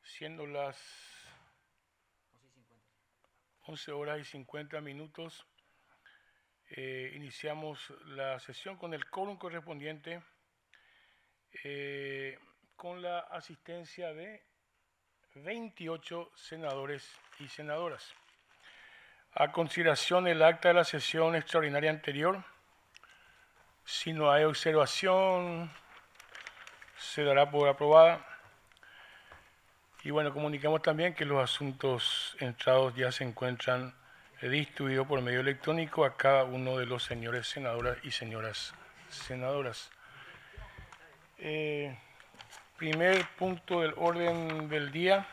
siendo las 11 horas y 50 minutos. Iniciamos la sesión con el quórum correspondiente, con la asistencia de 28 senadores y senadoras. A consideración del acta de la sesión extraordinaria anterior, si no hay observación, se dará por aprobada. Y bueno, comunicamos también que los asuntos entrados ya se encuentran distribuidos por medio electrónico a cada uno de los señores senadoras y señoras senadoras. Primer punto del orden del día.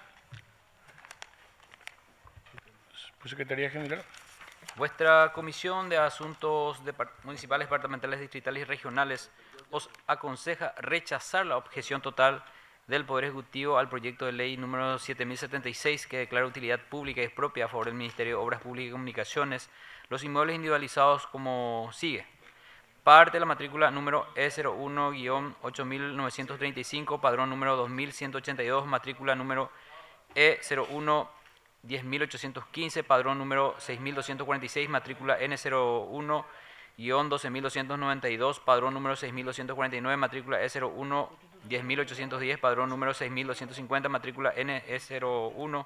Secretaría General. Vuestra Comisión de Asuntos Municipales, Departamentales, Distritales y Regionales os aconseja rechazar la objeción total del Poder Ejecutivo al proyecto de ley número 7076 que declara utilidad pública y es propia a favor del Ministerio de Obras Públicas y Comunicaciones los inmuebles individualizados como sigue. Parte de la matrícula número E01-8935, padrón número 2182, matrícula número E01 10.815, padrón número 6.246, matrícula N01-12292, padrón número 6.249, matrícula E01 10.810, padrón número 6.250, matrícula NE01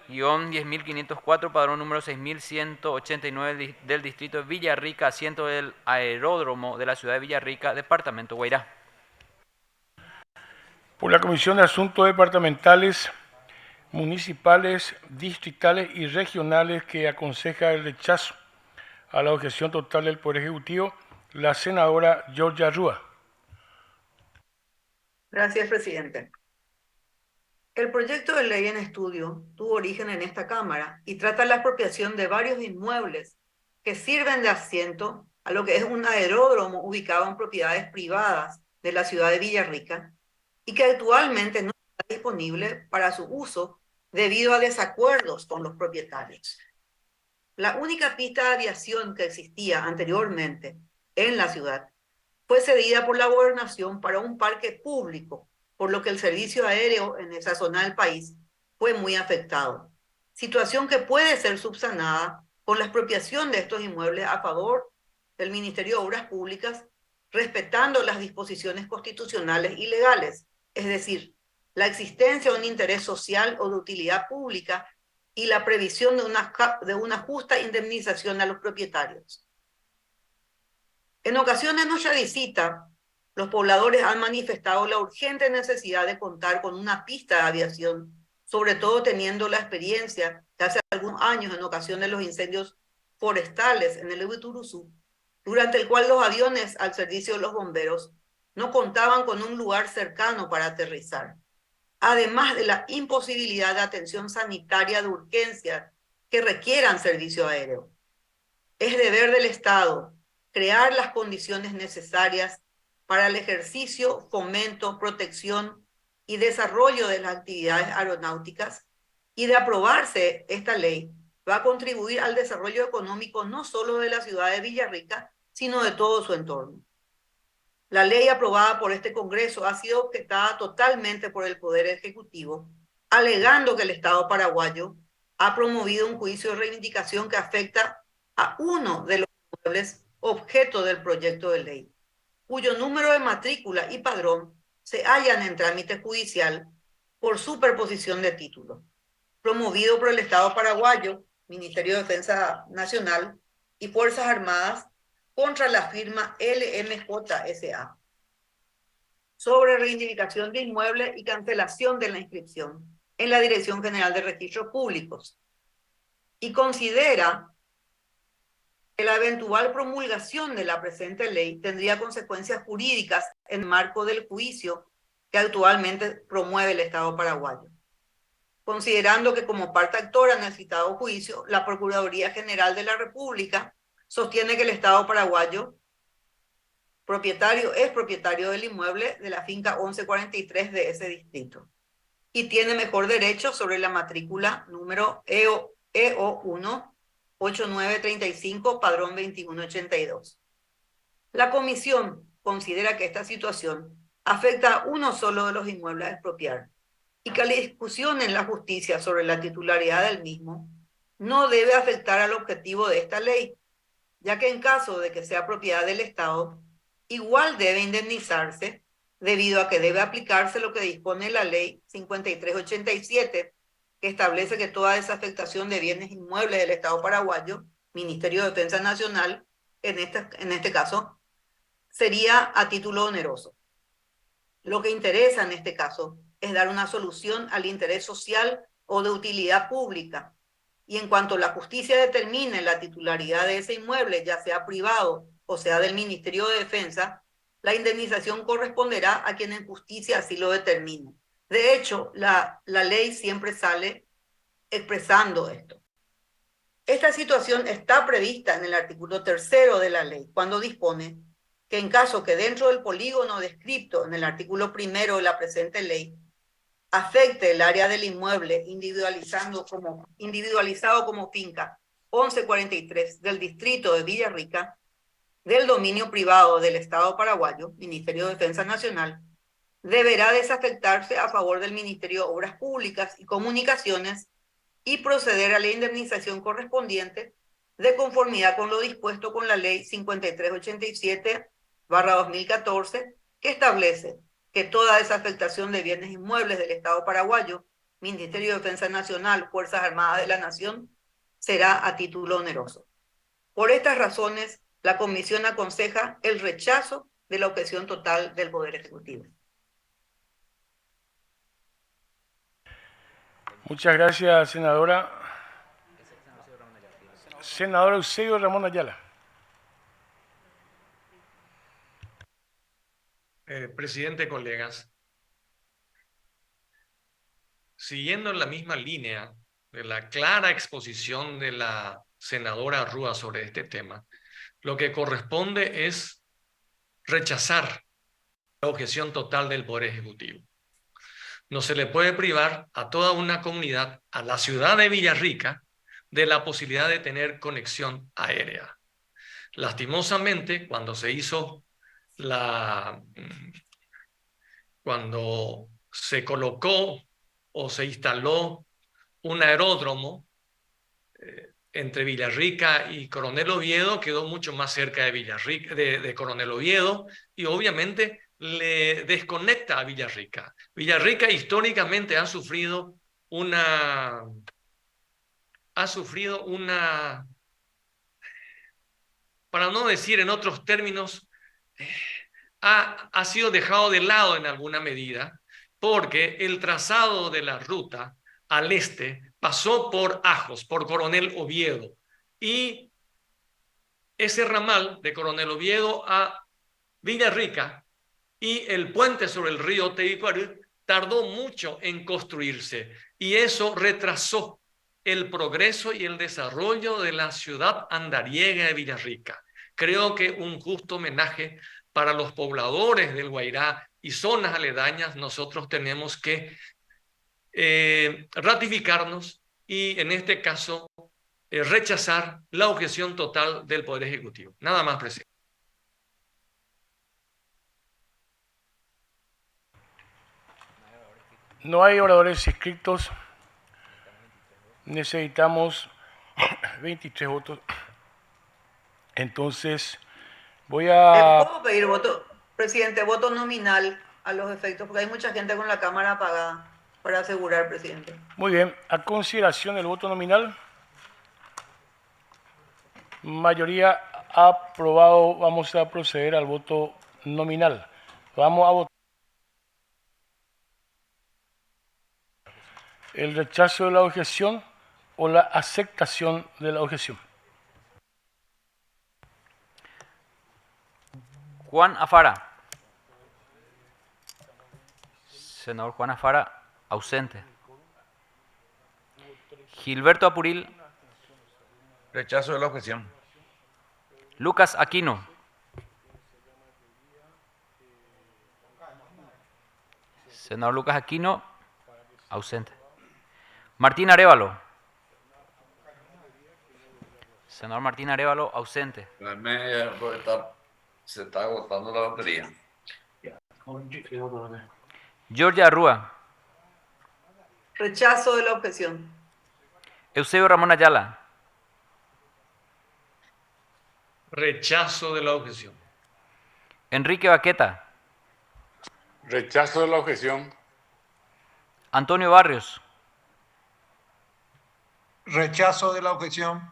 10.504, padrón número 6.189 del distrito de Villarrica, asiento del aeródromo de la ciudad de Villarrica, departamento Guairá. Por la Comisión de Asuntos Departamentales, Municipales, Distritales y Regionales, que aconseja el rechazo a la objeción total del Poder Ejecutivo, la senadora Georgia Rúa. Gracias, presidente. El proyecto de ley en estudio tuvo origen en esta Cámara y trata la expropiación de varios inmuebles que sirven de asiento a lo que es un aeródromo ubicado en propiedades privadas de la ciudad de Villarrica y que actualmente no está disponible para su uso debido a desacuerdos con los propietarios. La única pista de aviación que existía anteriormente en la ciudad fue cedida por la gobernación para un parque público, por lo que el servicio aéreo en esa zona del país fue muy afectado. Situación que puede ser subsanada con la expropiación de estos inmuebles a favor del Ministerio de Obras Públicas, respetando las disposiciones constitucionales y legales, es decir, la existencia de un interés social o de utilidad pública y la previsión de una justa indemnización a los propietarios. En ocasiones en nuestra visita, los pobladores han manifestado la urgente necesidad de contar con una pista de aviación, sobre todo teniendo la experiencia de hace algunos años en ocasión de los incendios forestales en el Ibituruzú, durante el cual los aviones al servicio de los bomberos no contaban con un lugar cercano para aterrizar, además de la imposibilidad de atención sanitaria de urgencia que requieran servicio aéreo. Es deber del Estado crear las condiciones necesarias para el ejercicio, fomento, protección y desarrollo de las actividades aeronáuticas, y de aprobarse esta ley va a contribuir al desarrollo económico no solo de la ciudad de Villarrica, sino de todo su entorno. La ley aprobada por este Congreso ha sido objetada totalmente por el Poder Ejecutivo, alegando que el Estado paraguayo ha promovido un juicio de reivindicación que afecta a uno de los inmuebles objeto del proyecto de ley, cuyo número de matrícula y padrón se hallan en trámite judicial por superposición de títulos, promovido por el Estado paraguayo, Ministerio de Defensa Nacional y Fuerzas Armadas contra la firma LMJ-SA, sobre reivindicación de inmuebles y cancelación de la inscripción en la Dirección General de Registros Públicos, y considera que la eventual promulgación de la presente ley tendría consecuencias jurídicas en el marco del juicio que actualmente promueve el Estado paraguayo, considerando que como parte actora en el citado juicio, la Procuraduría General de la República sostiene que el Estado paraguayo es propietario del inmueble de la finca 1143 de ese distrito y tiene mejor derecho sobre la matrícula número EO1 8935, padrón 2182. La comisión considera que esta situación afecta a uno solo de los inmuebles a expropiar, y que la discusión en la justicia sobre la titularidad del mismo no debe afectar al objetivo de esta ley, ya que en caso de que sea propiedad del Estado, igual debe indemnizarse debido a que debe aplicarse lo que dispone la ley 5387, que establece que toda desafectación de bienes inmuebles del Estado paraguayo, Ministerio de Defensa Nacional, en este caso, sería a título oneroso. Lo que interesa en este caso es dar una solución al interés social o de utilidad pública. Y en cuanto la justicia determine la titularidad de ese inmueble, ya sea privado o sea del Ministerio de Defensa, la indemnización corresponderá a quien en justicia así lo determine. De hecho, la ley siempre sale expresando esto. Esta situación está prevista en el artículo 3º de la ley, cuando dispone que en caso que dentro del polígono descrito en el artículo 1º de la presente ley afecte el área del inmueble individualizado como finca 1143 del distrito de Villarrica, del dominio privado del Estado paraguayo, Ministerio de Defensa Nacional, deberá desafectarse a favor del Ministerio de Obras Públicas y Comunicaciones y proceder a la indemnización correspondiente de conformidad con lo dispuesto con la Ley 5387/2014, que establece que toda desafectación de bienes inmuebles del Estado paraguayo, Ministerio de Defensa Nacional, Fuerzas Armadas de la Nación, será a título oneroso. Por estas razones, la Comisión aconseja el rechazo de la objeción total del Poder Ejecutivo. Muchas gracias, senadora. Senador Eusebio Ramón Ayala. Presidente, colegas, siguiendo en la misma línea de la clara exposición de la senadora Rúa sobre este tema, lo que corresponde es rechazar la objeción total del Poder Ejecutivo. No se le puede privar a toda una comunidad, a la ciudad de Villarrica, de la posibilidad de tener conexión aérea. Lastimosamente, cuando se colocó o se instaló un aeródromo entre Villarrica y Coronel Oviedo, quedó mucho más cerca de Villarrica, de Coronel Oviedo, y obviamente le desconecta a Villarrica. Villarrica históricamente ha sufrido una, para no decir en otros términos, ha sido dejado de lado en alguna medida, porque el trazado de la ruta al este pasó por Ajos, por Coronel Oviedo, y ese ramal de Coronel Oviedo a Villarrica y el puente sobre el río Teicuarí tardó mucho en construirse, y eso retrasó el progreso y el desarrollo de la ciudad andariega de Villarrica. Creo que un justo homenaje para los pobladores del Guairá y zonas aledañas. Nosotros tenemos que ratificarnos y en este caso rechazar la objeción total del Poder Ejecutivo. Nada más, presidente. No hay oradores inscritos. Necesitamos 23 votos. Entonces, voy a... ¿Puedo pedir voto, presidente, voto nominal a los efectos? Porque hay mucha gente con la cámara apagada para asegurar, presidente. Muy bien. A consideración del voto nominal. Mayoría aprobado. Vamos a proceder al voto nominal. Vamos a votar. El rechazo de la objeción o la aceptación de la objeción. Juan Afara. Senador Juan Afara, ausente. Gilberto Apuril. Rechazo de la objeción. Lucas Aquino. Senador Lucas Aquino, ausente. Martín Arévalo. Senador Martín Arévalo, ausente. Se está agotando la batería. Georgia Arrua. Rechazo de la objeción. Eusebio Ramón Ayala. Rechazo de la objeción. Enrique Baqueta. Rechazo de la objeción. Antonio Barrios. Rechazo de la objeción.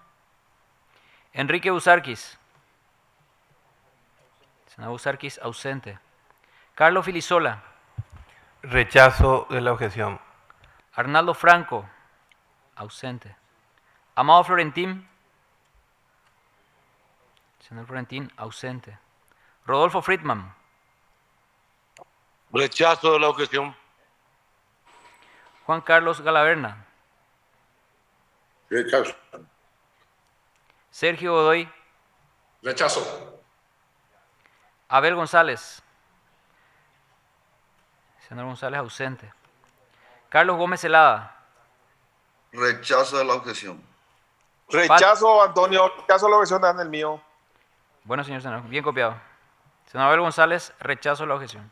Enrique Busarquis. Senador Busarquis, ausente. Carlos Filisola. Rechazo de la objeción. Arnaldo Franco, ausente. Amado Florentín. Senador Florentín, ausente. Rodolfo Friedman. Rechazo de la objeción. Juan Carlos Galaverna. Rechazo. Sergio Godoy. Rechazo. Abel González. Senador González, ausente. Carlos Gómez Celada. Rechazo de la objeción. Rechazo, Antonio. Rechazo la objeción, dan el mío. Bueno, señor senador, bien copiado. Senador Abel González, rechazo la objeción.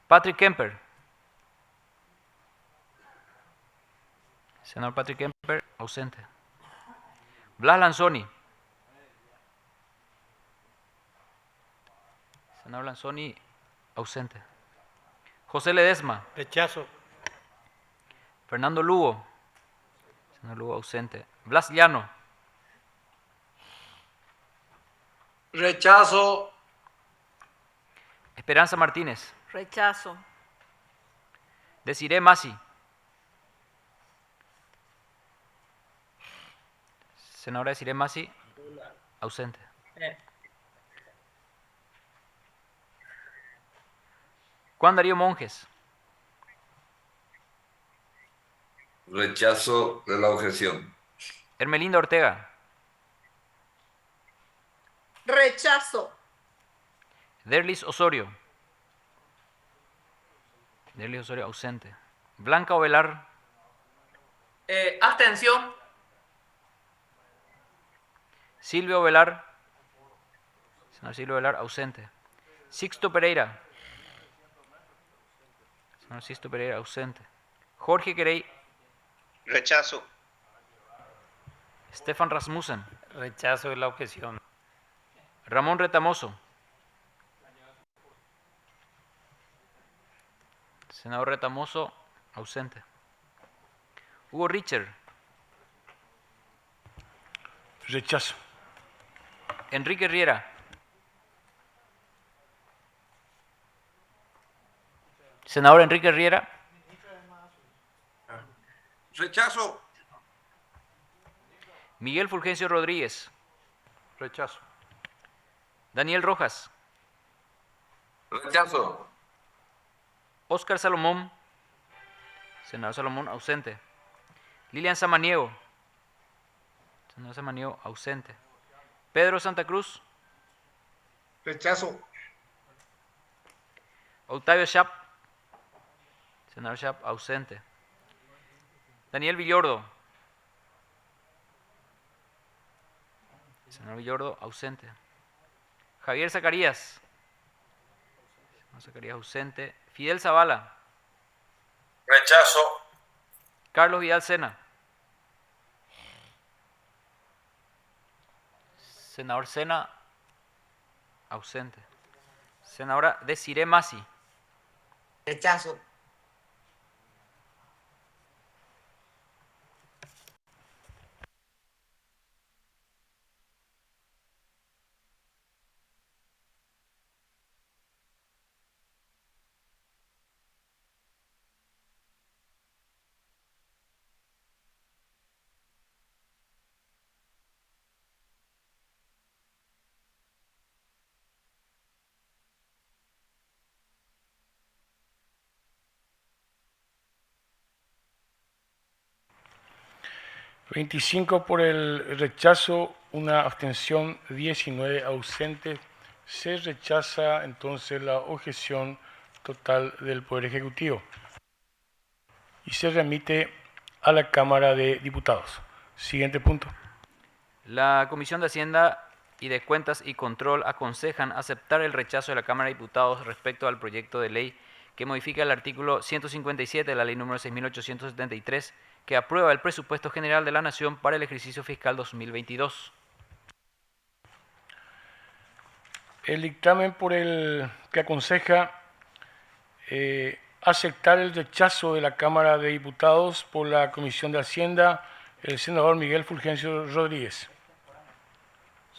Patrick Kemper. Senador Patrick Kemper, ausente. Blas Lanzoni. Senador Lanzoni, ausente. José Ledesma. Rechazo. Fernando Lugo. Senador Lugo, ausente. Blas Llano. Rechazo. Esperanza Martínez. Rechazo. Desiree Masi. Senadora Desiree Masi, ausente. Juan Darío Monjes. Rechazo de la objeción. Hermelinda Ortega. Rechazo. Derlis Osorio. Derlis Osorio, ausente. Blanca Ovelar. Abstención. Silvio Ovelar. Senador Silvio Ovelar, ausente. Sixto Pereira. Senador Sixto Pereira, ausente. Jorge Querey. Rechazo. Stefan Rasmussen. Rechazo de la objeción. Ramón Retamoso. Senador Retamoso, ausente. Hugo Richer. Rechazo. Enrique Riera. Senador Enrique Riera. Rechazo. Miguel Fulgencio Rodríguez. Rechazo. Daniel Rojas. Rechazo. Óscar Salomón. Senador Salomón, ausente. Lilian Samaniego. Senador Samaniego, ausente. Pedro Santa Cruz. Rechazo. Octavio Schap. Senador Schap, ausente. Daniel Villordo. Senador Villordo, ausente. Javier Zacarías. Senador Zacarías, ausente. Fidel Zavala. Rechazo. Carlos Vidal Sena. Senador Sena, ausente. Senadora Desiree Masi. Rechazo. $25 por el rechazo, una abstención, 19 ausentes. Se rechaza entonces la objeción total del Poder Ejecutivo y se remite a la Cámara de Diputados. Siguiente punto. La Comisión de Hacienda y de Cuentas y Control aconsejan aceptar el rechazo de la Cámara de Diputados respecto al proyecto de ley que que modifica el artículo 157 de la Ley número 6.873, que aprueba el presupuesto general de la Nación para el ejercicio fiscal 2022. El dictamen por el que aconseja aceptar el rechazo de la Cámara de Diputados por la Comisión de Hacienda, el senador Miguel Fulgencio Rodríguez.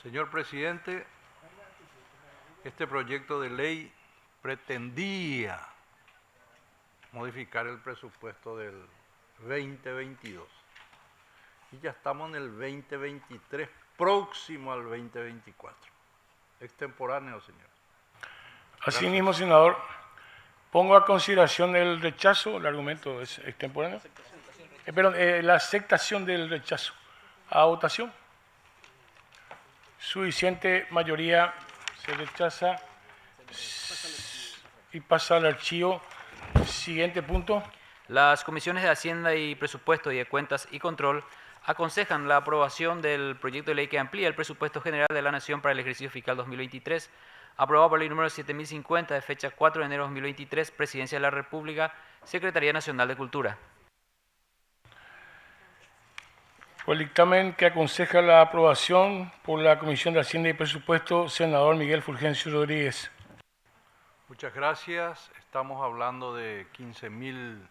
Señor presidente, este proyecto de ley pretendía modificar el presupuesto del 2022. Y ya estamos en el 2023, próximo al 2024. Extemporáneo, señor. Asimismo, senador, pongo a consideración el rechazo, el argumento es extemporáneo. La aceptación del rechazo. A votación. Suficiente mayoría se rechaza y pasa al archivo. Siguiente punto. Las comisiones de Hacienda y Presupuesto y de Cuentas y Control aconsejan la aprobación del proyecto de ley que amplía el presupuesto general de la Nación para el ejercicio fiscal 2023, aprobado por ley número 7050 de fecha 4 de enero de 2023, Presidencia de la República, Secretaría Nacional de Cultura. Por el dictamen que aconseja la aprobación por la Comisión de Hacienda y Presupuesto, senador Miguel Fulgencio Rodríguez. Muchas gracias. Estamos hablando de 15.000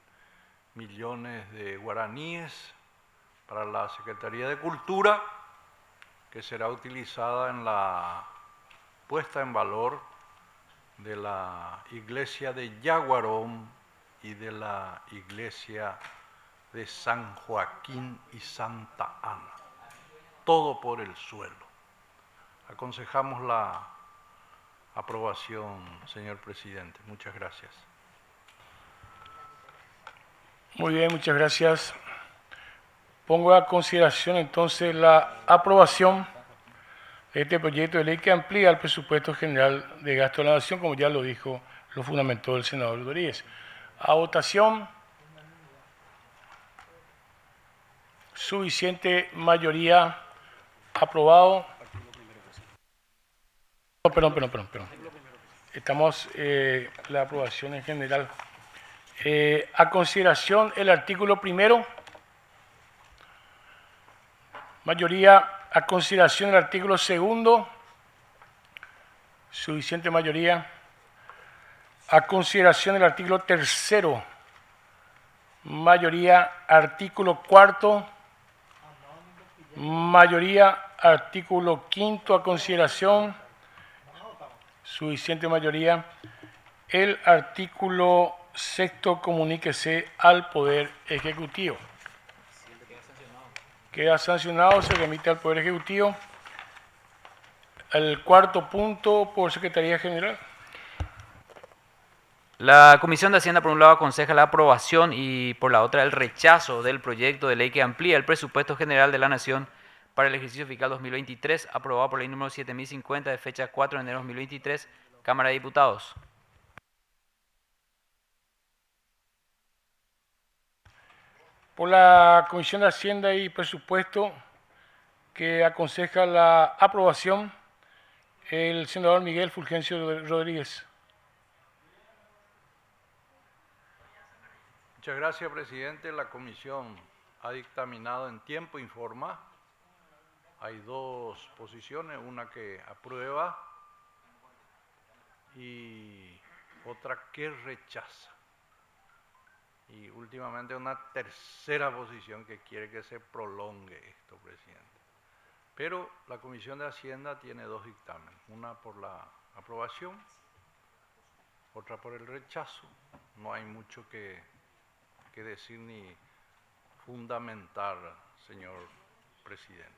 millones de guaraníes para la Secretaría de Cultura, que será utilizada en la puesta en valor de la iglesia de Yaguarón y de la iglesia de San Joaquín y Santa Ana. Todo por el suelo. Aconsejamos la aprobación, señor presidente. Muchas gracias. Muy bien, muchas gracias. Pongo a consideración entonces la aprobación de este proyecto de ley que amplía el presupuesto general de gasto de la Nación, como ya lo dijo, lo fundamentó el senador Rodríguez. A votación. Suficiente mayoría aprobado. Perdón. Estamos la aprobación en general. A consideración el artículo primero. Mayoría a consideración el artículo segundo. Suficiente mayoría. A consideración el artículo tercero. Mayoría artículo cuarto. Mayoría artículo quinto a consideración. Suficiente mayoría. El artículo sexto comuníquese al Poder Ejecutivo. Queda sancionado, se remite al Poder Ejecutivo. El cuarto punto por Secretaría General. La Comisión de Hacienda, por un lado, aconseja la aprobación y por la otra el rechazo del proyecto de ley que amplía el presupuesto general de la Nación para el ejercicio fiscal 2023, aprobado por ley número 7050 de fecha 4 de enero de 2023, Cámara de Diputados. Por la Comisión de Hacienda y Presupuesto, que aconseja la aprobación, el senador Miguel Fulgencio Rodríguez. Muchas gracias, presidente. La comisión ha dictaminado en tiempo y forma. Hay dos posiciones, una que aprueba y otra que rechaza. Y últimamente una tercera posición que quiere que se prolongue esto, presidente. Pero la Comisión de Hacienda tiene dos dictámenes, una por la aprobación, otra por el rechazo. No hay mucho que decir ni fundamentar, señor presidente.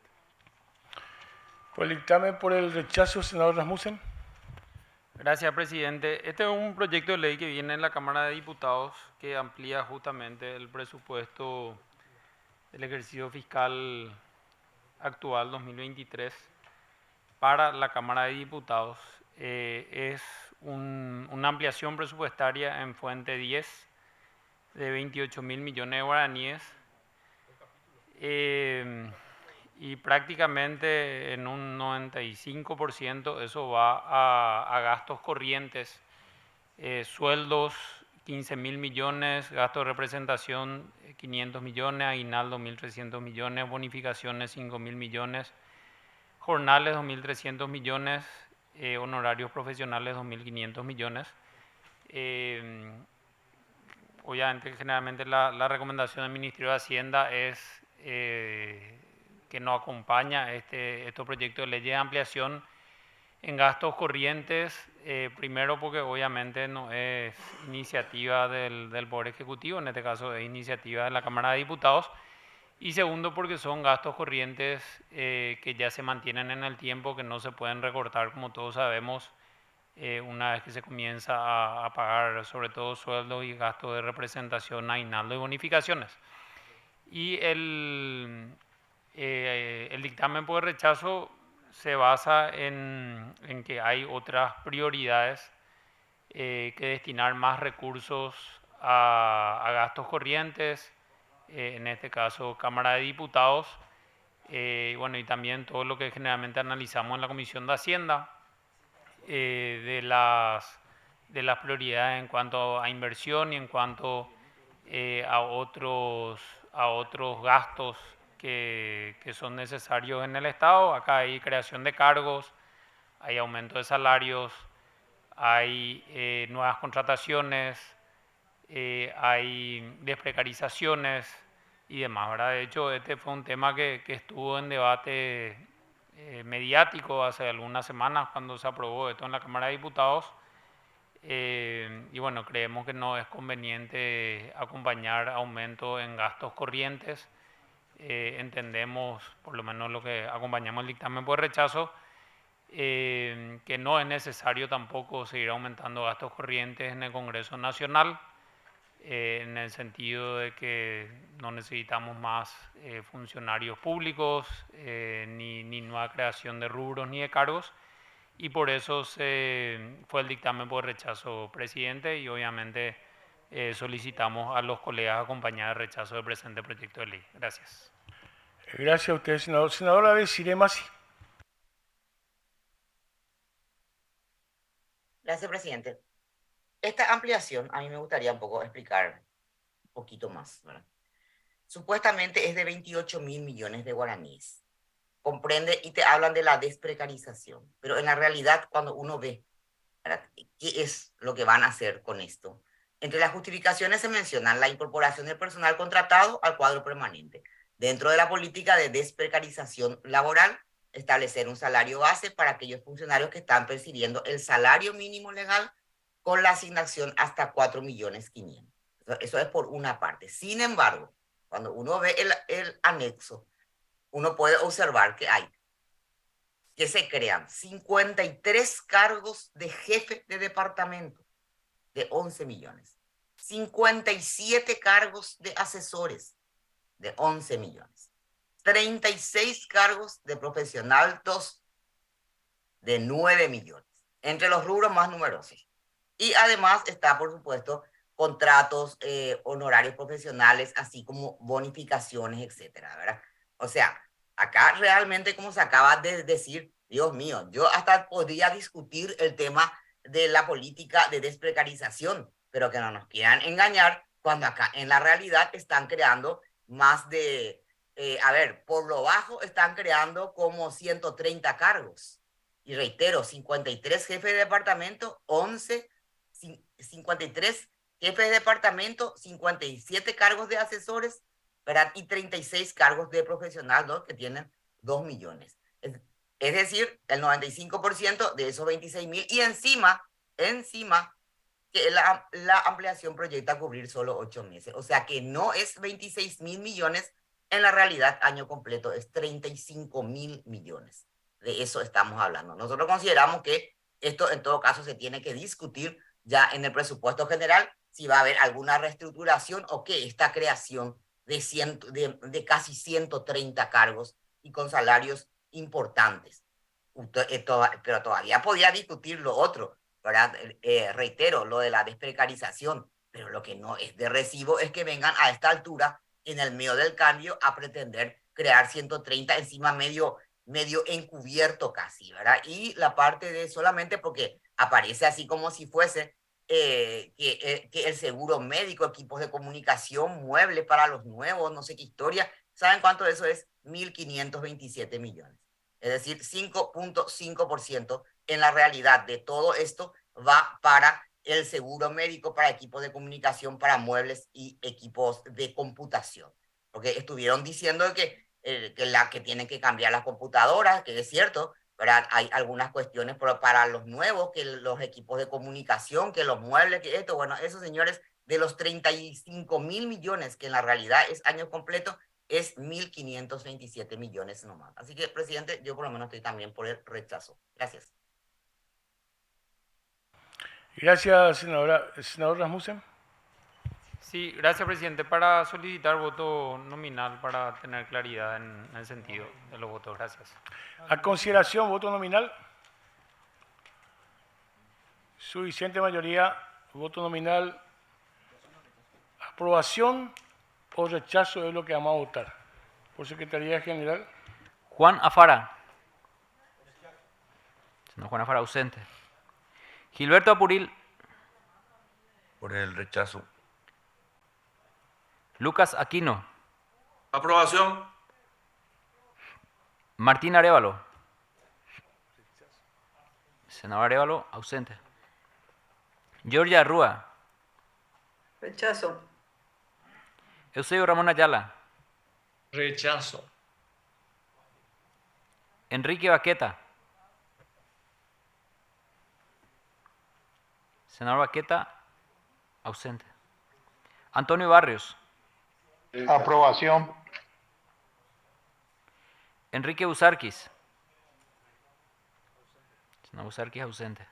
Por el dictamen por el rechazo, senador Rasmussen. Gracias, presidente. Este es un proyecto de ley que viene en la Cámara de Diputados que amplía justamente el presupuesto del ejercicio fiscal actual 2023 para la Cámara de Diputados. Es una ampliación presupuestaria en fuente 10 de 28.000 millones de guaraníes y prácticamente en un 95% eso va a gastos corrientes, sueldos 15.000 millones, gasto de representación 500 millones, aguinaldo 1.300 millones, bonificaciones 5.000 millones, jornales 2.300 millones, honorarios profesionales 2.500 millones. Obviamente, generalmente la recomendación del Ministerio de Hacienda es que no acompaña estos proyectos de ley de ampliación en gastos corrientes, primero porque obviamente no es iniciativa del Poder Ejecutivo, en este caso es iniciativa de la Cámara de Diputados, y segundo porque son gastos corrientes que ya se mantienen en el tiempo, que no se pueden recortar, como todos sabemos, una vez que se comienza a pagar sobre todo sueldos y gastos de representación, aguinaldo y bonificaciones. Y el dictamen por rechazo se basa en que hay otras prioridades que destinar más recursos a gastos corrientes, en este caso Cámara de Diputados, bueno, y también todo lo que generalmente analizamos en la Comisión de Hacienda, de las prioridades en cuanto a inversión y en cuanto a otros gastos que son necesarios en el Estado. Acá hay creación de cargos, hay aumento de salarios, hay nuevas contrataciones, hay desprecarizaciones y demás, ¿verdad? De hecho, este fue un tema que estuvo en debate mediático hace algunas semanas cuando se aprobó esto en la Cámara de Diputados. Y bueno, creemos que no es conveniente acompañar aumento en gastos corrientes. Entendemos, por lo menos lo que acompañamos el dictamen por rechazo, que no es necesario tampoco seguir aumentando gastos corrientes en el Congreso Nacional, en el sentido de que no necesitamos más funcionarios públicos, ni nueva creación de rubros ni de cargos, y por eso fue el dictamen por rechazo, presidente, y obviamente solicitamos a los colegas acompañar el rechazo del presente proyecto de ley. Gracias. Gracias a usted, senador. Senadora Desiree Masi. Gracias, presidente. Esta ampliación a mí me gustaría un poco explicar un poquito más, ¿verdad? Supuestamente es de 28.000 millones de guaraníes. Comprende y te hablan de la desprecarización, pero en la realidad cuando uno ve, ¿verdad?, qué es lo que van a hacer con esto, entre las justificaciones se mencionan la incorporación del personal contratado al cuadro permanente. Dentro de la política de desprecarización laboral, establecer un salario base para aquellos funcionarios que están percibiendo el salario mínimo legal con la asignación hasta 4.500.000. Eso es por una parte. Sin embargo, cuando uno ve el anexo, uno puede observar que se crean 53 cargos de jefe de departamento de 11 millones, 57 cargos de asesores de 11 millones, 36 cargos de profesional 2 de 9 millones, entre los rubros más numerosos. Y además está, por supuesto, contratos, honorarios profesionales, así como bonificaciones, etcétera, ¿verdad? O sea, acá realmente, como se acaba de decir, Dios mío, yo hasta podría discutir el tema de la política de desprecarización, pero que no nos quieran engañar cuando acá en la realidad están creando más de, por lo bajo están creando como 130 cargos. Y reitero, 53 jefes de departamento, 53 jefes de departamento, 57 cargos de asesores, ¿verdad? Y 36 cargos de profesional, ¿no?, que tienen 2 millones. Es decir, el 95% de esos 26.000, y encima que la ampliación proyecta cubrir solo 8 meses. O sea que no es 26.000 millones, en la realidad año completo es 35.000 millones. De eso estamos hablando. Nosotros consideramos que esto en todo caso se tiene que discutir ya en el presupuesto general, si va a haber alguna reestructuración o qué, esta creación de casi 130 cargos y con salarios importantes. Pero todavía podía discutir lo otro, ¿verdad? Reitero, lo de la desprecarización, pero lo que no es de recibo es que vengan a esta altura, en el medio del cambio, a pretender crear 130 encima medio encubierto casi, ¿verdad? Y la parte de solamente porque aparece así como si fuese que el seguro médico, equipos de comunicación, muebles para los nuevos, no sé qué historia. ¿Saben cuánto eso es? 1.527 millones. Es decir, 5.5% en la realidad de todo esto va para el seguro médico, para equipos de comunicación, para muebles y equipos de computación. Porque estuvieron diciendo que tienen que cambiar las computadoras, que es cierto, ¿verdad? Hay algunas cuestiones para los nuevos, que los equipos de comunicación, que los muebles, que esto, bueno, esos señores, de los 35.000 millones, que en la realidad es año completo, es 1.527 millones nomás. Así que, presidente, yo por lo menos estoy también por el rechazo. Gracias. Gracias, senadora. Senador Rasmussen. Sí, gracias, presidente. Para solicitar voto nominal para tener claridad en el sentido de los votos. Gracias. A consideración, voto nominal. Suficiente mayoría, voto nominal. Aprobación o rechazo es lo que vamos a votar. Por Secretaría General. Juan Afara. Senador Juan Afara, ausente. Gilberto Apuril. Por el rechazo. Lucas Aquino. Aprobación. Martín Arévalo. Senador Arévalo, ausente. Georgia Arrúa. Rechazo. Eusebio Ramón Ayala. Rechazo. Enrique Baqueta. Senador Baqueta, ausente. Antonio Barrios. Aprobación. Enrique Busarquis. Senador Busarquis, ausente.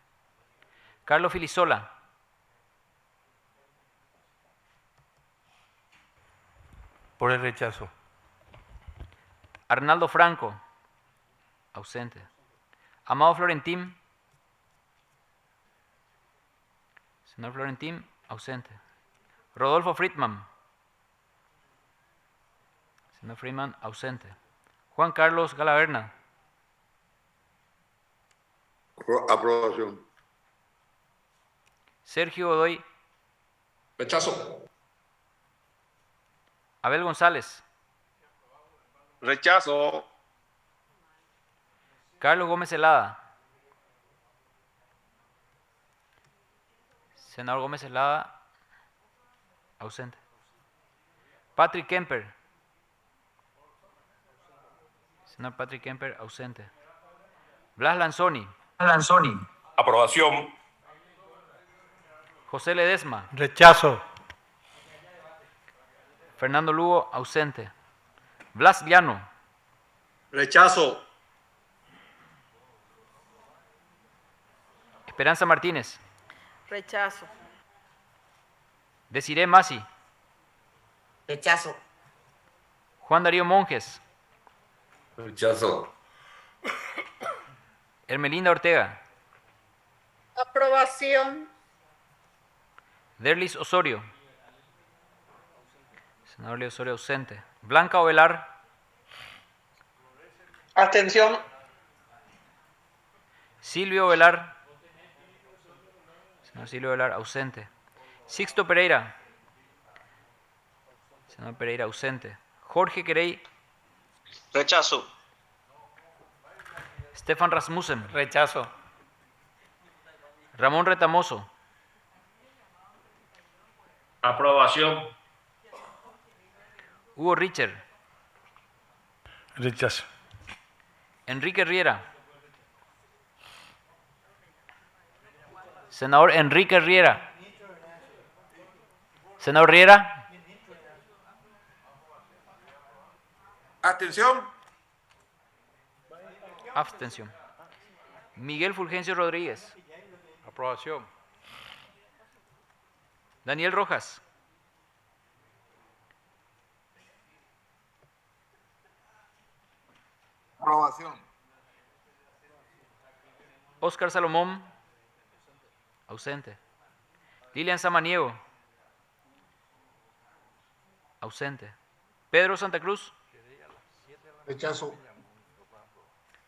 Carlos Filisola. Por el rechazo. Arnaldo Franco, ausente. Amado Florentín. Senador Florentín, ausente. Rodolfo Friedman. Senador Friedman, ausente. Juan Carlos Galaverna. Aprobación. Sergio Godoy. Rechazo. Abel González. Rechazo. Carlos Gómez Celada. Senador Gómez Celada, ausente. Patrick Kemper. Senador Patrick Kemper, ausente. Blas Lanzoni. Aprobación. José Ledesma. Rechazo. Fernando Lugo, ausente. Blas Llano. Rechazo. Esperanza Martínez. Rechazo. Desiree Masi. Rechazo. Juan Darío Monjes. Rechazo. Hermelinda Ortega. Aprobación. Derlis Osorio. Senador Leo Osorio, ausente. Blanca Ovelar. Abstención. Silvio Ovelar. Senador Silvio Ovelar, ausente. Sixto Pereira. Senador Pereira, ausente. Jorge Querey. Rechazo. Stefan Rasmussen. Rechazo. Ramón Retamoso. Aprobación. Hugo Richer. Rechazo. Enrique Riera. Senador Enrique Riera. Senador Riera. Abstención. Abstención. Miguel Fulgencio Rodríguez. Aprobación. Daniel Rojas. Aprobación. Óscar Salomón. Ausente. Lilian Samaniego. Ausente. Pedro Santa Cruz. Rechazo.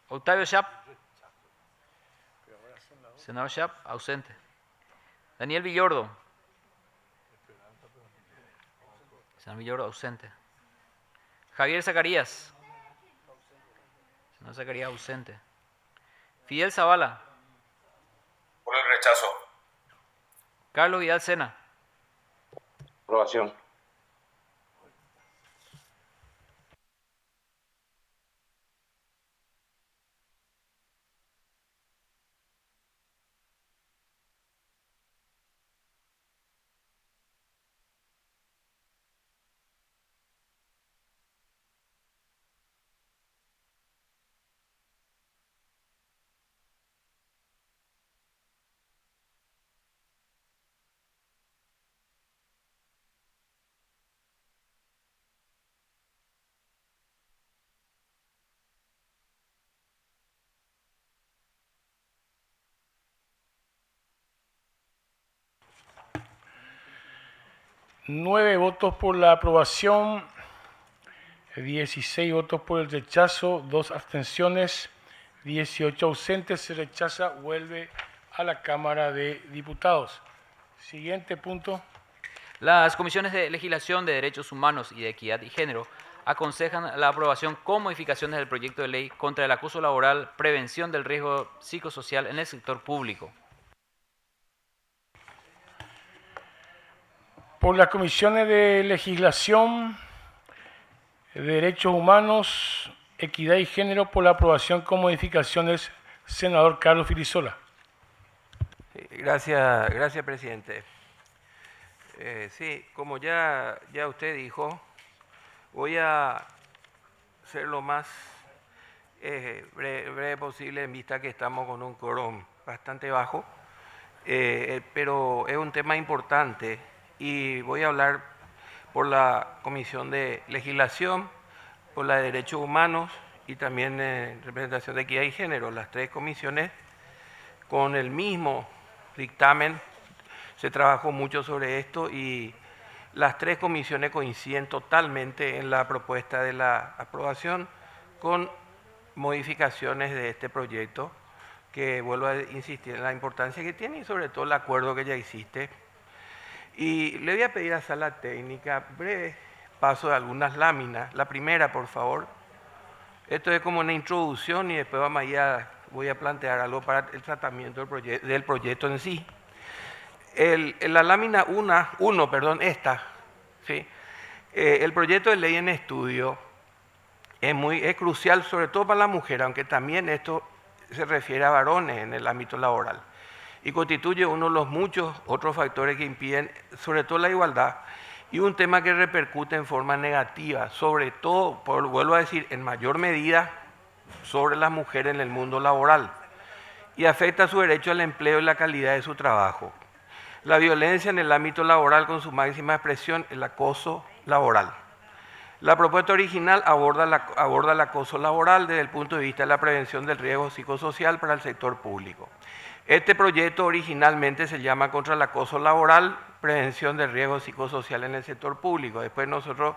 Octavio Schaap. Senador Schaap, ausente. Daniel Villordo. Senador Villordo, ausente. Javier Zacarías. Senador Zacarías, ausente. Fidel Zavala. Por el rechazo. Carlos Vidal Sena. Aprobación. Nueve votos por la aprobación, 16 votos por el rechazo, 2 abstenciones, 18 ausentes. Se rechaza, vuelve a la Cámara de Diputados. Siguiente punto. Las comisiones de legislación de derechos humanos y de equidad y género aconsejan la aprobación con modificaciones del proyecto de ley contra el acoso laboral, prevención del riesgo psicosocial en el sector público. Por las comisiones de legislación, de derechos humanos, equidad y género, por la aprobación con modificaciones, senador Carlos Filisola. Gracias, presidente. Sí, como ya usted dijo, voy a ser lo más breve posible en vista que estamos con un quórum bastante bajo, pero es un tema importante y voy a hablar por la Comisión de Legislación, por la de Derechos Humanos y también Representación de Equidad y Género, las tres comisiones con el mismo dictamen. Se trabajó mucho sobre esto y las tres comisiones coinciden totalmente en la propuesta de la aprobación con modificaciones de este proyecto, que vuelvo a insistir en la importancia que tiene y sobre todo el acuerdo que ya existe. Y le voy a pedir a Sala Técnica breve paso de algunas láminas. La primera, por favor. Esto es como una introducción y después voy a plantear algo para el tratamiento del proyecto en sí. La lámina 1, esta, ¿sí? El proyecto de ley en estudio es crucial, sobre todo para la mujer, aunque también esto se refiere a varones en el ámbito laboral, y constituye uno de los muchos otros factores que impiden, sobre todo la igualdad, y un tema que repercute en forma negativa, sobre todo, vuelvo a decir, en mayor medida, sobre las mujeres en el mundo laboral, y afecta su derecho al empleo y la calidad de su trabajo. La violencia en el ámbito laboral con su máxima expresión, el acoso laboral. La propuesta original aborda el acoso laboral desde el punto de vista de la prevención del riesgo psicosocial para el sector público. Este proyecto originalmente se llama Contra el acoso laboral, prevención del riesgo psicosocial en el sector público. Después nosotros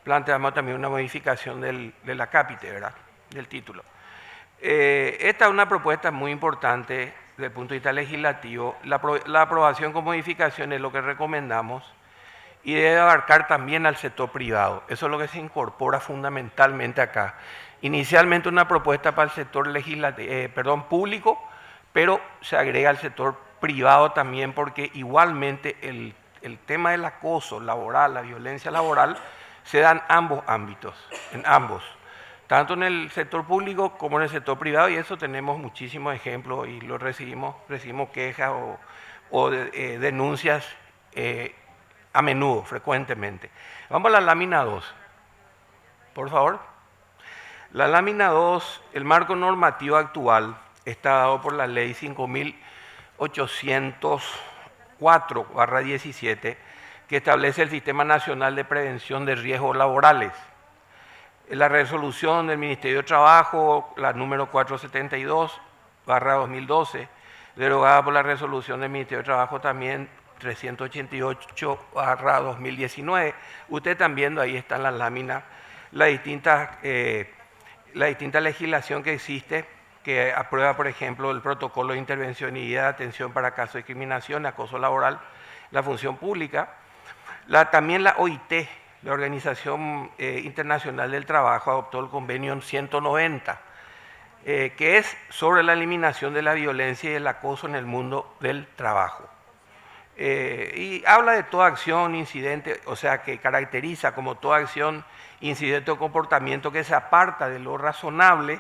planteamos también una modificación de la cápite, ¿verdad?, del título. Esta es una propuesta muy importante desde el punto de vista legislativo. La aprobación con modificación es lo que recomendamos y debe abarcar también al sector privado. Eso es lo que se incorpora fundamentalmente acá. Inicialmente una propuesta para el sector público, pero se agrega al sector privado también porque igualmente el tema del acoso laboral, la violencia laboral, se da en ambos ámbitos, tanto en el sector público como en el sector privado, y eso tenemos muchísimos ejemplos y lo recibimos quejas o denuncias a menudo, frecuentemente. Vamos a la lámina 2, por favor. La lámina 2, el marco normativo actual está dado por la ley 5.804/17, que establece el Sistema Nacional de Prevención de Riesgos Laborales. La resolución del Ministerio de Trabajo, la número 472/2012, derogada por la resolución del Ministerio de Trabajo también 388/2019. Ustedes están viendo, ahí está en la lámina, la distinta legislación que existe que aprueba, por ejemplo, el protocolo de intervención y guía de atención para casos de discriminación, acoso laboral, la función pública. También la OIT, la Organización Internacional del Trabajo, adoptó el convenio 190, que es sobre la eliminación de la violencia y el acoso en el mundo del trabajo. Y habla de toda acción, incidente, o sea, que caracteriza como toda acción, incidente o comportamiento que se aparta de lo razonable,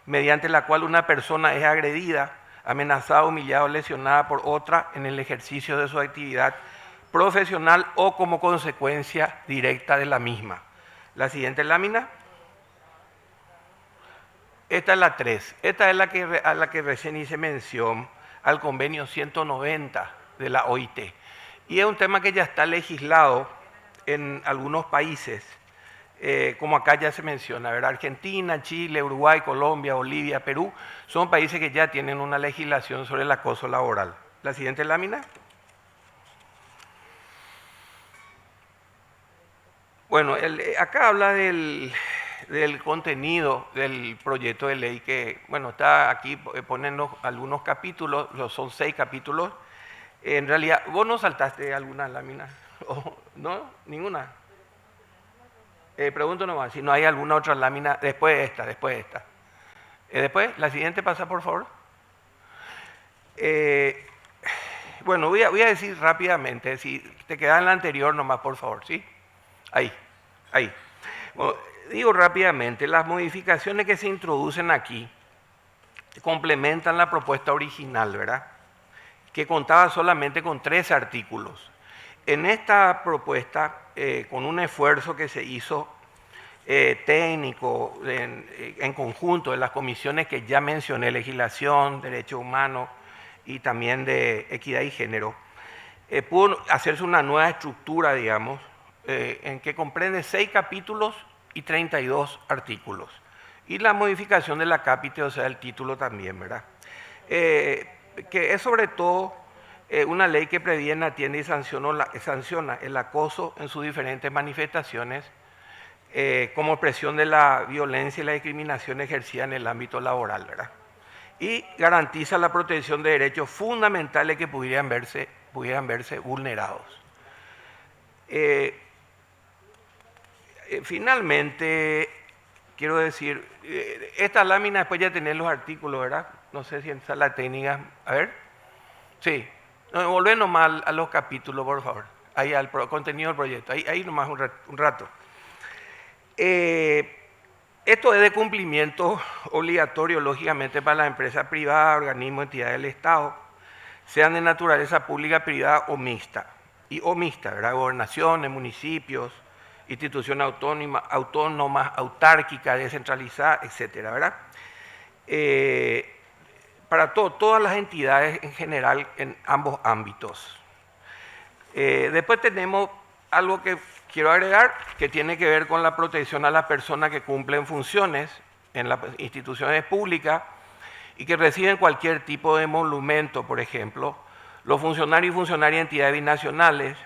mediante la cual una persona es agredida, amenazada, humillada o lesionada por otra en el ejercicio de su actividad profesional o como consecuencia directa de la misma. La siguiente lámina. Esta es la 3. Esta es a la que recién hice mención, al convenio 190 de la OIT. Y es un tema que ya está legislado en algunos países, como acá ya se menciona, ¿verdad? Argentina, Chile, Uruguay, Colombia, Bolivia, Perú, son países que ya tienen una legislación sobre el acoso laboral. La siguiente lámina. Bueno, acá habla del contenido del proyecto de ley que, bueno, está aquí, ponen algunos capítulos, son 6 capítulos. En realidad, ¿vos no saltaste alguna lámina? ¿No? ¿Ninguna? Pregunto nomás, si no hay alguna otra lámina después de esta. Después, la siguiente pasa, por favor. Bueno, voy a decir rápidamente, si te queda en la anterior nomás, por favor, ¿sí? Ahí. Bueno, digo rápidamente, las modificaciones que se introducen aquí complementan la propuesta original, ¿verdad? Que contaba solamente con 13 artículos. En esta propuesta, con un esfuerzo que se hizo técnico en conjunto de las comisiones que ya mencioné, legislación, derechos humanos y también de equidad y género, pudo hacerse una nueva estructura, digamos, en que comprende 6 capítulos y 32 artículos. Y la modificación de la cápite, o sea, el título también, ¿verdad? Que es sobre todo una ley que previene, atiende y sanciona el acoso en sus diferentes manifestaciones como expresión de la violencia y la discriminación ejercida en el ámbito laboral, ¿verdad? Y garantiza la protección de derechos fundamentales que pudieran verse vulnerados. Finalmente, quiero decir, esta lámina después ya tenés los artículos, ¿verdad? No sé si en sala técnica, a ver. Sí, no, volvé nomás a los capítulos, por favor. Ahí al contenido del proyecto, ahí nomás un rato. Esto es de cumplimiento obligatorio, lógicamente, para las empresas privadas, organismos, entidades del Estado, sean de naturaleza pública, privada o mixta, ¿verdad? Gobernaciones, municipios, instituciones autónomas, autárquicas, descentralizadas, etcétera, ¿verdad? Para todas las entidades en general en ambos ámbitos. Después tenemos algo que quiero agregar, que tiene que ver con la protección a las personas que cumplen funciones en las instituciones públicas y que reciben cualquier tipo de emolumento, por ejemplo, los funcionarios y funcionarias de entidades binacionales,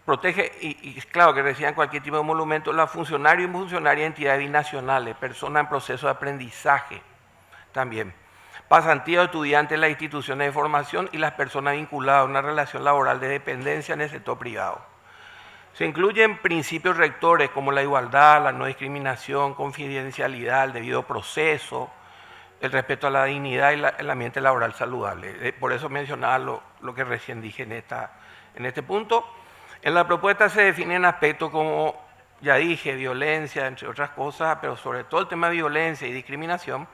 protege, y claro, que reciban cualquier tipo de emolumento, los funcionarios y funcionarias de entidades binacionales, personas en proceso de aprendizaje también, pasantías o estudiantes en las instituciones de formación y las personas vinculadas a una relación laboral de dependencia en el sector privado. Se incluyen principios rectores como la igualdad, la no discriminación, confidencialidad, el debido proceso, el respeto a la dignidad y el ambiente laboral saludable. Por eso mencionaba lo que recién dije en este punto. En la propuesta se definen aspectos como, ya dije, violencia, entre otras cosas, pero sobre todo el tema de violencia y discriminación,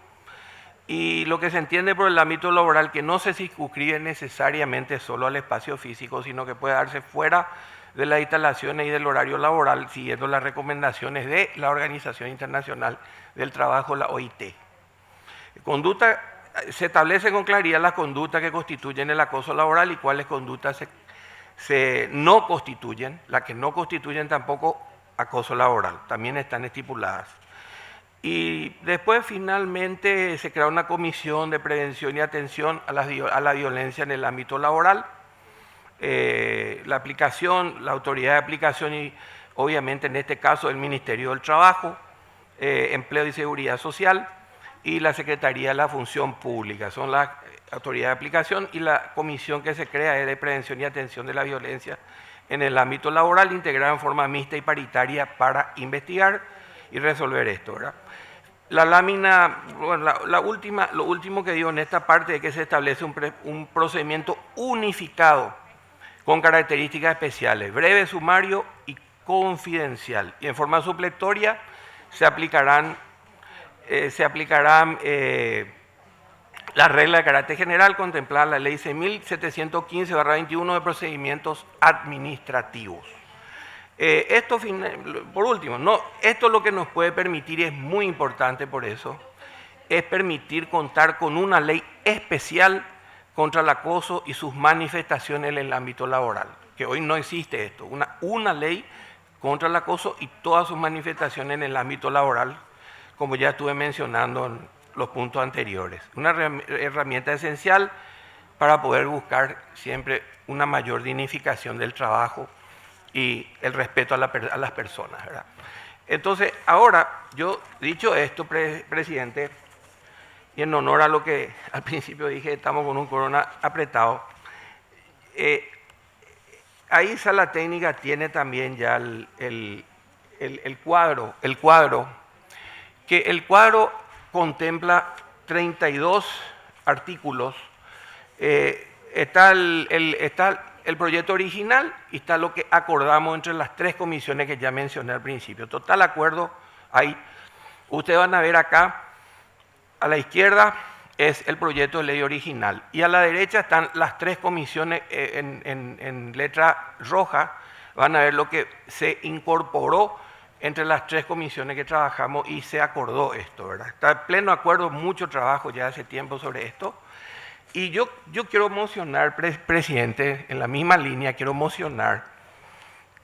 y lo que se entiende por el ámbito laboral, que no se circunscribe necesariamente solo al espacio físico, sino que puede darse fuera de las instalaciones y del horario laboral, siguiendo las recomendaciones de la Organización Internacional del Trabajo, la OIT. Se establece con claridad las conductas que constituyen el acoso laboral y cuáles conductas no constituyen, las que no constituyen tampoco acoso laboral, también están estipuladas. Y después finalmente se crea una comisión de prevención y atención a la violencia en el ámbito laboral, la autoridad de aplicación y obviamente en este caso el Ministerio del Trabajo, Empleo y Seguridad Social, y la Secretaría de la Función Pública. Son las autoridades de aplicación y la comisión que se crea es de prevención y atención de la violencia en el ámbito laboral, integrada en forma mixta y paritaria para investigar y resolver esto, ¿verdad? La lámina, bueno, lo último que digo en esta parte es que se establece un procedimiento unificado con características especiales, breve, sumario y confidencial. Y en forma supletoria se aplicarán las reglas de carácter general contempladas en la Ley 6.715/21 de procedimientos administrativos. Por último, esto lo que nos puede permitir, y es muy importante por eso, es permitir contar con una ley especial contra el acoso y sus manifestaciones en el ámbito laboral, que hoy no existe esto, una ley contra el acoso y todas sus manifestaciones en el ámbito laboral, como ya estuve mencionando en los puntos anteriores. Una herramienta esencial para poder buscar siempre una mayor dignificación del trabajo y el respeto a las personas, ¿verdad? Entonces, ahora, yo dicho esto, presidente, y en honor a lo que al principio dije, estamos con un corona apretado, ahí Sala Técnica tiene también ya el cuadro, que el cuadro contempla 32 artículos. Está el proyecto original y está lo que acordamos entre las tres comisiones que ya mencioné al principio. Total acuerdo ahí. Ustedes van a ver acá, a la izquierda es el proyecto de ley original y a la derecha están las tres comisiones en letra roja. Van a ver lo que se incorporó entre las tres comisiones que trabajamos y se acordó esto, ¿verdad? Está en pleno acuerdo, mucho trabajo ya hace tiempo sobre esto. Y yo quiero mocionar, presidente, en la misma línea, quiero mocionar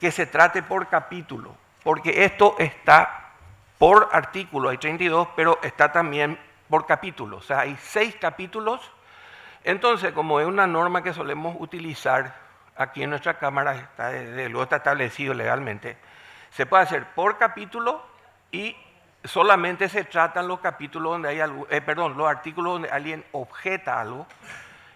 que se trate por capítulo, porque esto está por artículo, hay 32, pero está también por capítulo, o sea, hay 6 capítulos. Entonces, como es una norma que solemos utilizar aquí en nuestra Cámara, desde luego está establecido legalmente, se puede hacer por capítulo y solamente se tratan los capítulos donde hay algo, los artículos donde alguien objeta algo,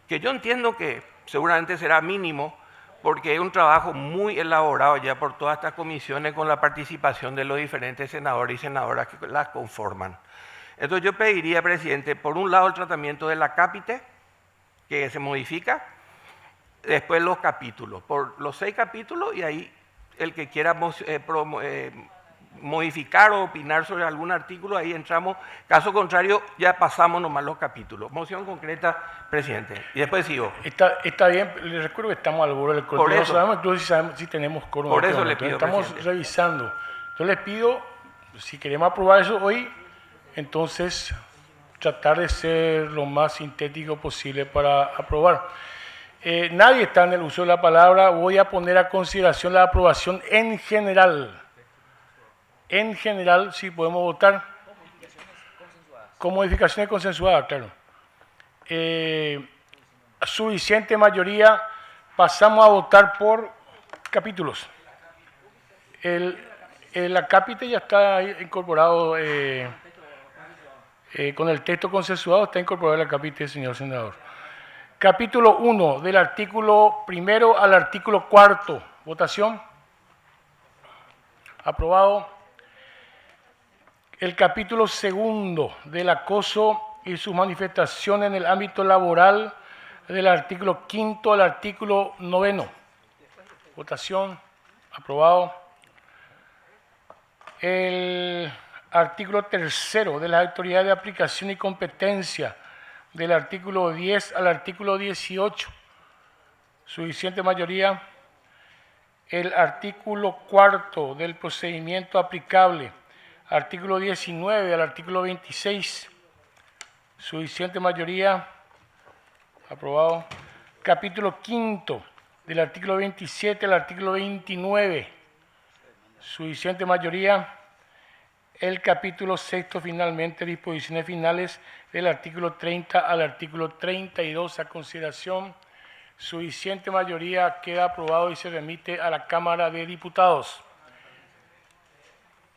que yo entiendo que seguramente será mínimo, porque es un trabajo muy elaborado ya por todas estas comisiones con la participación de los diferentes senadores y senadoras que las conforman. Entonces yo pediría, presidente, por un lado el tratamiento de la cápite, que se modifica, después los capítulos, por los 6 capítulos, y ahí el que quiera modificar o opinar sobre algún artículo, ahí entramos. Caso contrario, ya pasamos nomás los capítulos. Moción concreta, presidente. Y después sigo. Está bien, les recuerdo que estamos al borde del quórum. No sabemos incluso si tenemos quórum. Por eso le pido, estamos presidente, revisando. Yo les pido, si queremos aprobar eso hoy, entonces tratar de ser lo más sintético posible para aprobar. Nadie está en el uso de la palabra. Voy a poner a consideración la aprobación en general. En general, sí podemos votar. Con modificaciones consensuadas, claro. Suficiente mayoría, pasamos a votar por capítulos. La cápite ya está incorporado, con el texto consensuado está incorporado la cápite, señor senador. Capítulo 1, del artículo 1 al artículo 4. Votación. Aprobado. El capítulo 2 del acoso y sus manifestaciones en el ámbito laboral, del artículo 5 al artículo 9. Votación. Aprobado. El artículo 3 de la autoridad de aplicación y competencia, del artículo 10 al artículo 18. Suficiente mayoría. El artículo 4 del procedimiento aplicable, artículo 19 al artículo 26. Suficiente mayoría. Aprobado. Capítulo 5 del artículo 27 al artículo 29. Suficiente mayoría. El capítulo 6 finalmente, disposiciones finales, del artículo 30 al artículo 32 a consideración. Suficiente mayoría, queda aprobado y se remite a la Cámara de Diputados.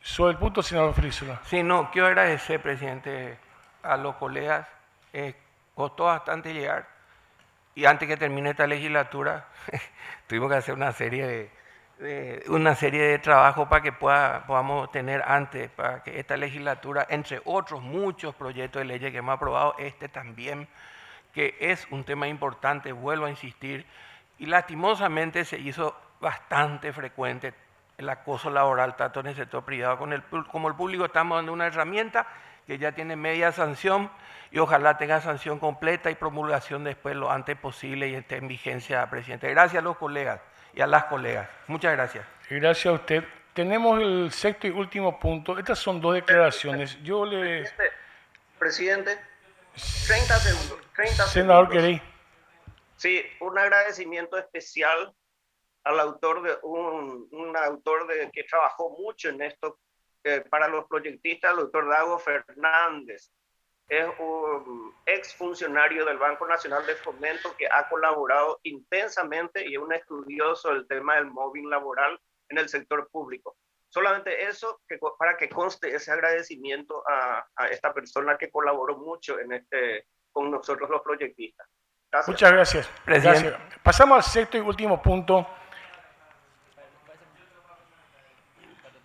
Sobre el punto, senador Frísola. Sí, no, quiero agradecer, presidente, a los colegas. Costó bastante llegar y antes que termine esta legislatura tuvimos que hacer una serie de trabajos para que podamos tener antes, para que esta legislatura, entre otros muchos proyectos de leyes que hemos aprobado, este también, que es un tema importante, vuelvo a insistir, y lastimosamente se hizo bastante frecuente el acoso laboral, tanto en el sector privado como el público. Estamos dando una herramienta que ya tiene media sanción y ojalá tenga sanción completa y promulgación después lo antes posible y esté en vigencia, presidente. Gracias a los colegas y a las colegas. Muchas gracias. Gracias a usted. Tenemos el sexto y último punto. Estas son dos declaraciones. Yo le... Presidente, 30 segundos. 30 Senador segundos. Querey. Sí, un agradecimiento especial al autor un autor que trabajó mucho en esto para los proyectistas, el doctor Dago Fernández. Es un ex funcionario del Banco Nacional de Fomento que ha colaborado intensamente y es un estudioso del tema del mobbing laboral en el sector público. Solamente eso, para que conste ese agradecimiento a esta persona que colaboró mucho con nosotros los proyectistas. Gracias. Muchas gracias. Presidente. Gracias. Pasamos al sexto y último punto.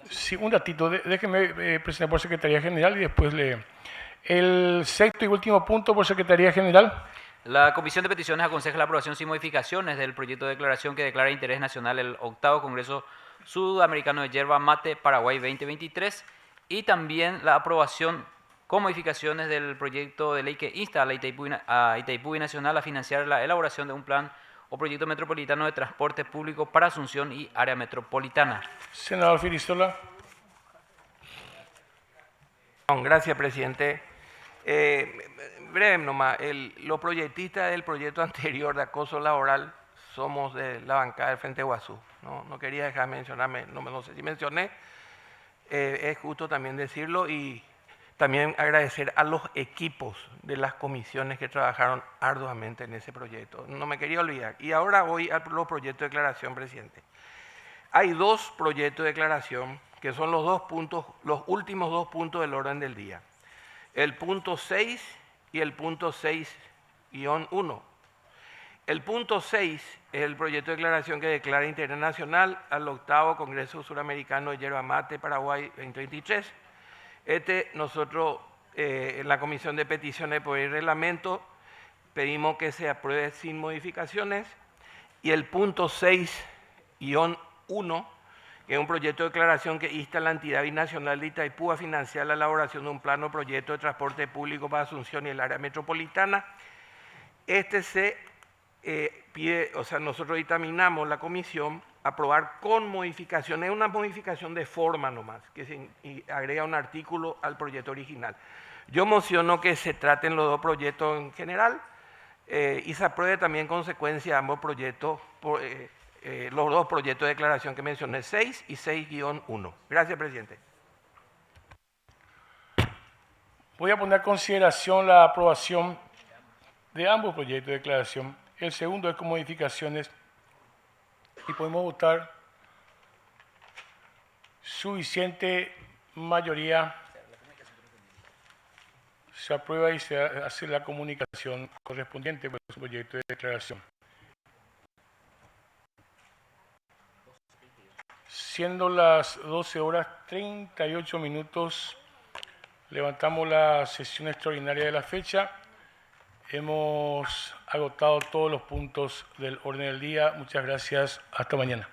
Sí, un ratito, déjeme presentar por Secretaría General y después le... El sexto y último punto por Secretaría General. La Comisión de Peticiones aconseja la aprobación sin modificaciones del proyecto de declaración que declara interés nacional el 8º Congreso Sudamericano de Yerba Mate Paraguay 2023 y también la aprobación con modificaciones del proyecto de ley que insta a la Itaipú Nacional a financiar la elaboración de un plan o proyecto metropolitano de transporte público para Asunción y área metropolitana. Senador Filisola. Gracias, presidente. Breve nomás, los proyectistas del proyecto anterior de acoso laboral somos de la bancada del Frente Guazú. No quería dejar de mencionarme, no sé si mencioné, es justo también decirlo y también agradecer a los equipos de las comisiones que trabajaron arduamente en ese proyecto. No me quería olvidar. Y ahora voy a los proyectos de declaración, presidente. Hay dos proyectos de declaración que son los últimos dos puntos del orden del día. El punto 6 y el punto 6-1. El punto 6 es el proyecto de declaración que declara interés nacional al 8º Congreso Suramericano de Yerba Mate Paraguay 2023. Nosotros en la Comisión de Peticiones de Poder y Reglamento pedimos que se apruebe sin modificaciones. Y el punto 6-1, que es un proyecto de declaración que insta a la entidad binacional de Itaipú a financiar la elaboración de un plano proyecto de transporte público para Asunción y el área metropolitana. Se pide, nosotros dictaminamos la comisión aprobar con modificaciones, es una modificación de forma nomás, que se agrega un artículo al proyecto original. Yo mociono que se traten los dos proyectos en general y se apruebe también en consecuencia ambos proyectos, los dos proyectos de declaración que mencioné, 6 y 6-1. Gracias, presidente. Voy a poner a consideración la aprobación de ambos proyectos de declaración. El segundo es con modificaciones y podemos votar suficiente mayoría. Se aprueba y se hace la comunicación correspondiente por su proyecto de declaración. Siendo las 12:38, levantamos la sesión extraordinaria de la fecha. Hemos agotado todos los puntos del orden del día. Muchas gracias. Hasta mañana.